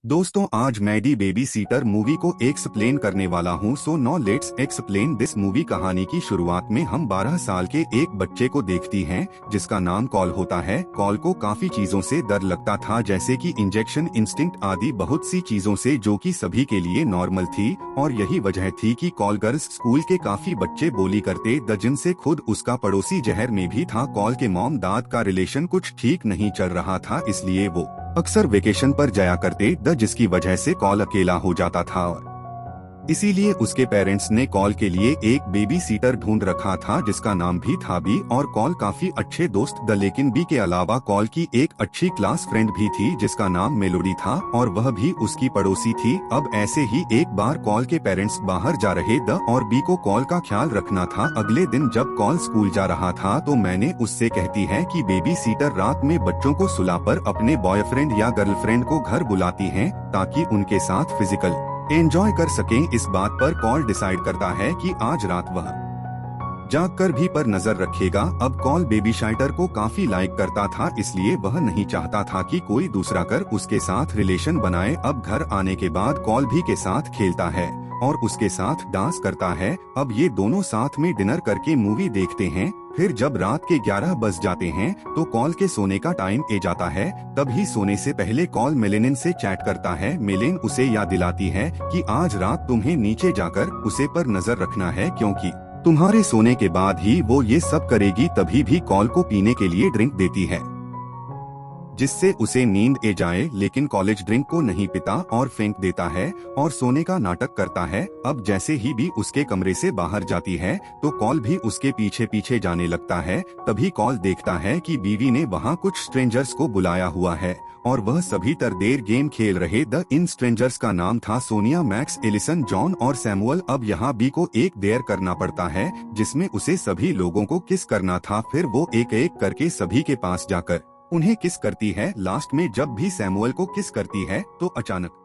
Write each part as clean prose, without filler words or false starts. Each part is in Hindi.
दोस्तों, आज मैं दी बेबी सीटर मूवी को एक्सप्लेन करने वाला हूँ। So no let's explain this movie. कहानी की शुरुआत में हम 12 साल के एक बच्चे को देखती हैं जिसका नाम कॉल होता है। कॉल को काफी चीजों से डर लगता था, जैसे कि इंजेक्शन, इंस्टिंक्ट आदि बहुत सी चीजों से, जो कि सभी के लिए नॉर्मल थी। और यही वजह थी कि कॉल गर्ल्स स्कूल के काफी बच्चे बोली करते द, जिनसे खुद उसका पड़ोसी जहर में भी था। कॉल के मॉम दाद का रिलेशन कुछ ठीक नहीं चल रहा था, इसलिए वो अक्सर वेकेशन पर जाया करते द, जिसकी वजह से कॉल अकेला हो जाता था और इसीलिए उसके पेरेंट्स ने कॉल के लिए एक बेबी सीटर ढूंढ रखा था जिसका नाम भी था बी। और कॉल काफी अच्छे दोस्त द, लेकिन बी के अलावा कॉल की एक अच्छी क्लास फ्रेंड भी थी जिसका नाम मेलोडी था और वह भी उसकी पड़ोसी थी। अब ऐसे ही एक बार कॉल के पेरेंट्स बाहर जा रहे द और बी को कॉल का ख्याल रखना था। अगले दिन जब कॉल स्कूल जा रहा था तो मैंने उससे कहती है कि बेबी सीटर रात में बच्चों को सुलाकर अपने बॉयफ्रेंड या गर्लफ्रेंड को घर बुलाती है ताकि उनके साथ फिजिकल एंजॉय कर सकें। इस बात पर कॉल डिसाइड करता है कि आज रात वह जाग कर भी पर नजर रखेगा। अब कॉल बेबी शाइटर को काफी लाइक करता था, इसलिए वह नहीं चाहता था कि कोई दूसरा कर उसके साथ रिलेशन बनाए। अब घर आने के बाद कॉल भी के साथ खेलता है और उसके साथ डांस करता है। अब ये दोनों साथ में डिनर करके मूवी देखते हैं। फिर जब रात के 11 बज जाते हैं तो कॉल के सोने का टाइम ए जाता है। तभी सोने से पहले कॉल मेलेनिन से चैट करता है। मेलेन उसे याद दिलाती है कि आज रात तुम्हें नीचे जाकर उसे पर नजर रखना है, क्योंकि तुम्हारे सोने के बाद ही वो ये सब करेगी। तभी भी कॉल को पीने के लिए ड्रिंक देती है जिससे उसे नींद ए जाए, लेकिन कॉलेज ड्रिंक को नहीं पीता और फेंक देता है और सोने का नाटक करता है। अब जैसे ही भी उसके कमरे से बाहर जाती है तो कॉल भी उसके पीछे पीछे जाने लगता है। तभी कॉल देखता है कि बीवी ने वहाँ कुछ स्ट्रेंजर्स को बुलाया हुआ है और वह सभी देर गेम खेल रहे द। इन स्ट्रेंजर्स का नाम था सोनिया, मैक्स, एलिसन, जॉन और सैमुअल। अब यहाँ बी को एक डेयर करना पड़ता है जिसमें उसे सभी लोगों को किस करना था। फिर वो एक एक करके सभी के पास जाकर उन्हें किस करती है। लास्ट में जब भी सैमुअल को किस करती है तो अचानक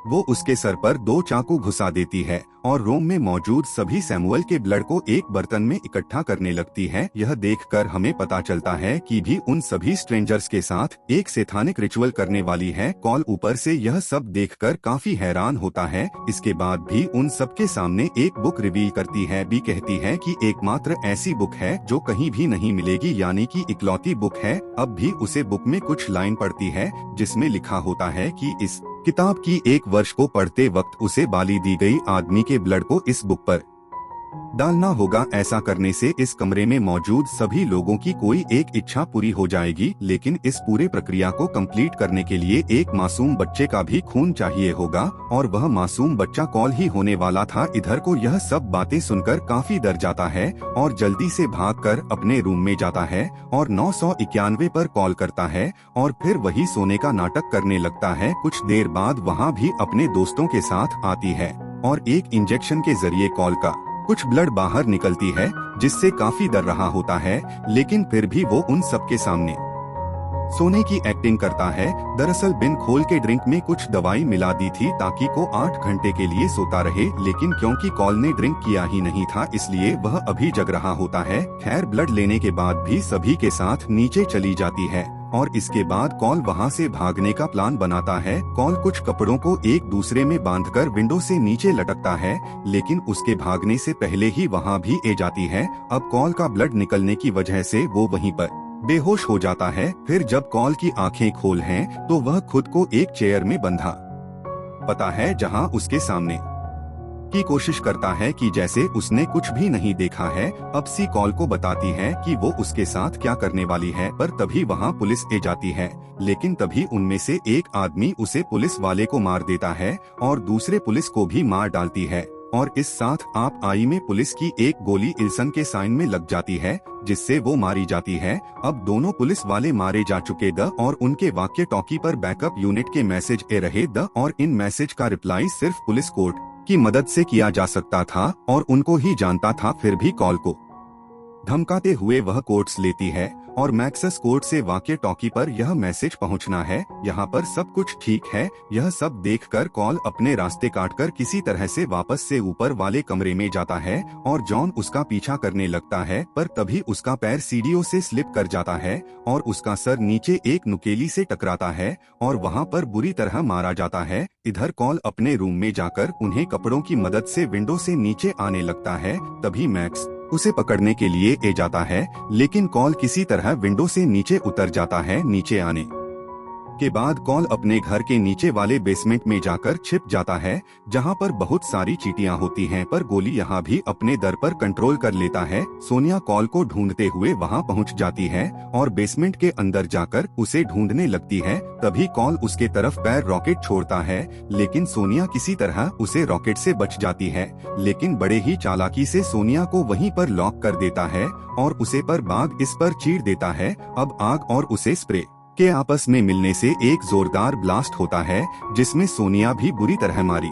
वो उसके सर पर 2 चाकू घुसा देती है और रूम में मौजूद सभी सैमुअल के ब्लड को एक बर्तन में इकट्ठा करने लगती है। यह देखकर हमें पता चलता है कि भी उन सभी स्ट्रेंजर्स के साथ एक सैतानिक रिचुअल करने वाली है। कॉल ऊपर से यह सब देखकर काफी हैरान होता है। इसके बाद भी उन सबके सामने एक बुक रिवील करती है। बी कहती है कि एकमात्र ऐसी बुक है जो कहीं भी नहीं मिलेगी, यानी कि इकलौती बुक है। अब भी उसे बुक में कुछ लाइन पढ़ती है जिसमें लिखा होता है कि इस किताब की 1 वर्ष को पढ़ते वक्त उसे बाली दी गई आदमी के ब्लड को इस बुक पर डालना होगा। ऐसा करने से इस कमरे में मौजूद सभी लोगों की कोई एक इच्छा पूरी हो जाएगी, लेकिन इस पूरे प्रक्रिया को कंप्लीट करने के लिए एक मासूम बच्चे का भी खून चाहिए होगा और वह मासूम बच्चा कॉल ही होने वाला था। इधर को यह सब बातें सुनकर काफी डर जाता है और जल्दी से भागकर अपने रूम में जाता है और 991 पर कॉल करता है और फिर वही सोने का नाटक करने लगता है। कुछ देर बाद वहाँ भी अपने दोस्तों के साथ आती है और एक इंजेक्शन के जरिए कॉल का कुछ ब्लड बाहर निकलती है जिससे काफी डर रहा होता है, लेकिन फिर भी वो उन सबके सामने सोने की एक्टिंग करता है। दरअसल बिन खोल के ड्रिंक में कुछ दवाई मिला दी थी ताकि को 8 घंटे के लिए सोता रहे, लेकिन क्योंकि कॉल ने ड्रिंक किया ही नहीं था इसलिए वह अभी जग रहा होता है। खैर, ब्लड लेने के बाद भी सभी के साथ नीचे चली जाती है और इसके बाद कॉल वहां से भागने का प्लान बनाता है। कॉल कुछ कपड़ों को एक दूसरे में बांधकर विंडो से नीचे लटकता है, लेकिन उसके भागने से पहले ही वहां भी ए जाती है। अब कॉल का ब्लड निकलने की वजह से वो वहीं पर बेहोश हो जाता है। फिर जब कॉल की आंखें खोल हैं तो वह खुद को एक चेयर में बंधा पता है जहां उसके सामने की कोशिश करता है कि जैसे उसने कुछ भी नहीं देखा है। अब सी कॉल को बताती है कि वो उसके साथ क्या करने वाली है, पर तभी वहाँ पुलिस ए जाती है। लेकिन तभी उनमें से एक आदमी उसे पुलिस वाले को मार देता है और दूसरे पुलिस को भी मार डालती है और इस साथ आप आई में पुलिस की एक गोली इल्सन के साइन में लग जाती है जिससे वो मारी जाती है। अब दोनों पुलिस वाले मारे जा चुके द और उनके वाक्य टॉकी पर बैकअप यूनिट के मैसेज ए रहे द और इन मैसेज का रिप्लाई सिर्फ पुलिस कोर्ट की मदद से किया जा सकता था और उनको ही जानता था। फिर भी कॉल को धमकाते हुए वह कोट्स लेती है और मैक्सस कोर्ट से वाक्य टॉकी पर यह मैसेज पहुंचना है, यहाँ पर सब कुछ ठीक है। यह सब देखकर कॉल अपने रास्ते काटकर किसी तरह से वापस से ऊपर वाले कमरे में जाता है और जॉन उसका पीछा करने लगता है, पर तभी उसका पैर सीढ़ियों से स्लिप कर जाता है और उसका सर नीचे एक नुकेली से टकराता है और वहाँ पर बुरी तरह मारा जाता है। इधर कॉल अपने रूम में जाकर उन्हें कपड़ों की मदद से विंडो से नीचे आने लगता है। तभी मैक्स उसे पकड़ने के लिए ए जाता है, लेकिन कॉल किसी तरह विंडो से नीचे उतर जाता है। नीचे आने के बाद कॉल अपने घर के नीचे वाले बेसमेंट में जाकर छिप जाता है, जहां पर बहुत सारी चींटियां होती हैं, पर गोली यहां भी अपने दर पर कंट्रोल कर लेता है। सोनिया कॉल को ढूंढते हुए वहां पहुंच जाती है और बेसमेंट के अंदर जाकर उसे ढूंढने लगती है। तभी कॉल उसके तरफ पैर रॉकेट छोड़ता है, लेकिन सोनिया किसी तरह उसे रॉकेट से बच जाती है, लेकिन बड़े ही चालाकी से सोनिया को वहीं पर लॉक कर देता है और उसे पर बाग इस पर चीर देता है। अब आग और उसे स्प्रे के आपस में मिलने से एक जोरदार ब्लास्ट होता है, जिसमें सोनिया भी बुरी तरह मारी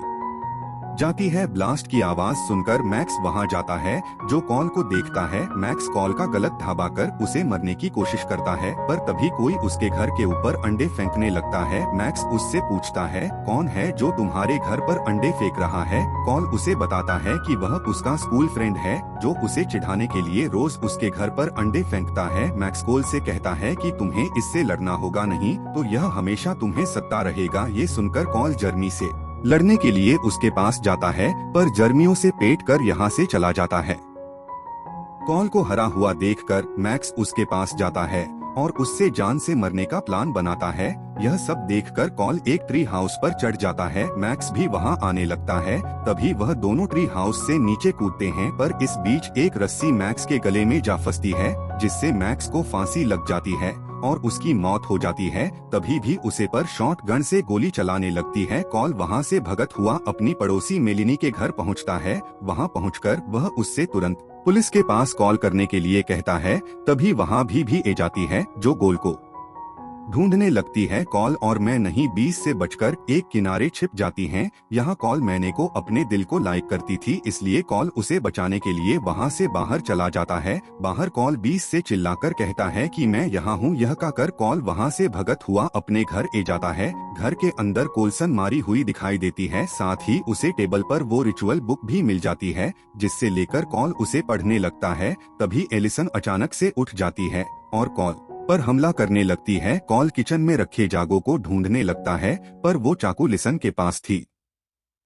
जाती है। ब्लास्ट की आवाज सुनकर मैक्स वहां जाता है, जो कॉल को देखता है। मैक्स कॉल का गलत ढाबा कर उसे मरने की कोशिश करता है, पर तभी कोई उसके घर के ऊपर अंडे फेंकने लगता है। मैक्स उससे पूछता है, कौन है जो तुम्हारे घर पर अंडे फेंक रहा है? कॉल उसे बताता है कि वह उसका स्कूल फ्रेंड है, जो उसे चिढ़ाने के लिए रोज उसके घर पर अंडे फेंकता है। मैक्स कॉल से कहता है कि तुम्हें इससे लड़ना होगा, नहीं तो यह हमेशा तुम्हें सता रहेगा। ये सुनकर कॉल जर्मी से लड़ने के लिए उसके पास जाता है, पर जर्मियों से पेट कर यहाँ से चला जाता है। कॉल को हरा हुआ देखकर मैक्स उसके पास जाता है और उससे जान से मरने का प्लान बनाता है। यह सब देखकर कॉल एक ट्री हाउस पर चढ़ जाता है। मैक्स भी वहां आने लगता है। तभी वह दोनों ट्री हाउस से नीचे कूदते हैं, पर इस बीच एक रस्सी मैक्स के गले में जा फंसती है, जिससे मैक्स को फांसी लग जाती है और उसकी मौत हो जाती है। तभी भी उसे पर शॉट गन से गोली चलाने लगती है। कॉल वहां से भगत हुआ अपनी पड़ोसी मेलिनी के घर पहुंचता है। वहां पहुंचकर वह उससे तुरंत पुलिस के पास कॉल करने के लिए कहता है। तभी वहां भी ए जाती है, जो गोल को ढूंढने लगती है। कॉल और मैं नहीं 20 से बचकर एक किनारे छिप जाती हैं। यहाँ कॉल मैंने को अपने दिल को लाइक करती थी, इसलिए कॉल उसे बचाने के लिए वहाँ से बाहर चला जाता है। बाहर कॉल 20 से चिल्लाकर कहता है कि मैं यहाँ हूँ। यह कहकर कॉल वहाँ से भगत हुआ अपने घर ए जाता है। घर के अंदर कोलसन मारी हुई दिखाई देती है, साथ ही उसे टेबल पर वो रिचुअल बुक भी मिल जाती है, जिससे लेकर कॉल उसे पढ़ने लगता है। तभी एलिसन अचानक से उठ जाती है और कॉल पर हमला करने लगती है। कॉल किचन में रखे जागो को ढूंढने लगता है, पर वो चाकू लिसन के पास थी।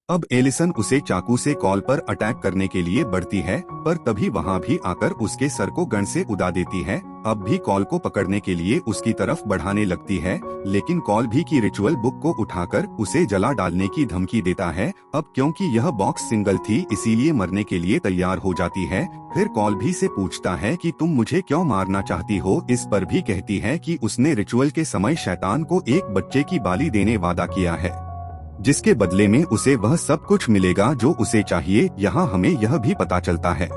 अब एलिसन उसे चाकू से कॉल पर अटैक करने के लिए बढ़ती है, पर तभी वहां भी आकर उसके सर को गन से उड़ा देती है। अब भी कॉल को पकड़ने के लिए उसकी तरफ बढ़ाने लगती है, लेकिन कॉल भी की रिचुअल बुक को उठाकर उसे जला डालने की धमकी देता है। अब क्योंकि यह बॉक्स सिंगल थी, इसीलिए मरने के लिए तैयार हो जाती है। फिर कॉल भी से पूछता है कि तुम मुझे क्यों मारना चाहती हो? इस पर भी कहती है कि उसने रिचुअल के समय शैतान को एक बच्चे की बाली देने वादा किया है, जिसके बदले में उसे वह सब कुछ मिलेगा जो उसे चाहिए। यहाँ हमें यह भी पता चलता है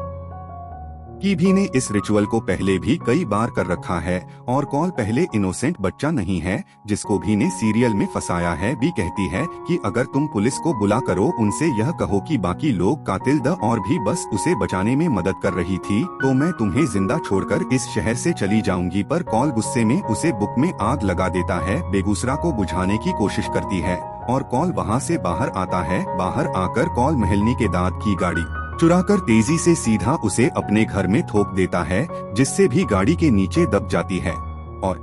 कि भी ने इस रिचुअल को पहले भी कई बार कर रखा है और कॉल पहले इनोसेंट बच्चा नहीं है, जिसको भी ने सीरियल में फंसाया है। भी कहती है कि अगर तुम पुलिस को बुला करो, उनसे यह कहो कि बाकी लोग कातिल द और भी बस उसे बचाने में मदद कर रही थी, तो मैं तुम्हें जिंदा छोड़कर इस शहर से चली जाऊंगी। पर कॉल गुस्से में उसे बुक में आग लगा देता है। बेगूसरा को बुझाने की कोशिश करती है और कॉल वहाँ से बाहर आता है। बाहर आकर कॉल महलनी के दांत की गाड़ी चुराकर तेजी से सीधा उसे अपने घर में ठोक देता है, जिससे भी गाड़ी के नीचे दब जाती है और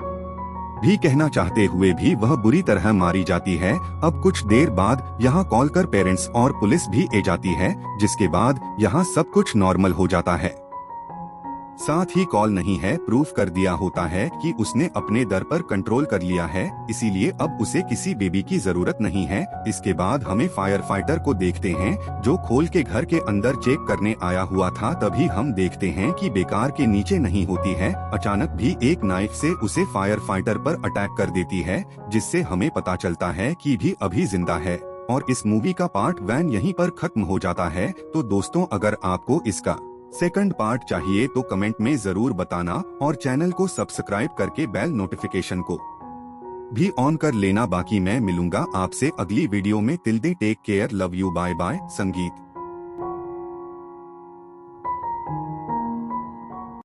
भी कहना चाहते हुए भी वह बुरी तरह मारी जाती है। अब कुछ देर बाद यहाँ कॉल कर पेरेंट्स और पुलिस भी आ जाती है, जिसके बाद यहाँ सब कुछ नॉर्मल हो जाता है। साथ ही कॉल नहीं है प्रूफ कर दिया होता है कि उसने अपने दर पर कंट्रोल कर लिया है, इसीलिए अब उसे किसी बेबी की जरूरत नहीं है। इसके बाद हमें फायर फाइटर को देखते हैं, जो खोल के घर के अंदर चेक करने आया हुआ था। तभी हम देखते हैं कि बेकार के नीचे नहीं होती है। अचानक भी एक नाइफ से उसे फायर फाइटर पर अटैक कर देती है, जिससे हमें पता चलता है कि भी अभी जिंदा है। और इस मूवी का पार्ट 1 यहीं पर खत्म हो जाता है। तो दोस्तों, अगर आपको इसका सेकंड पार्ट चाहिए तो कमेंट में जरूर बताना और चैनल को सब्सक्राइब करके बेल नोटिफिकेशन को भी ऑन कर लेना। बाकी मैं मिलूंगा आपसे अगली वीडियो में। Till then take care, love you, bye bye. संगीत।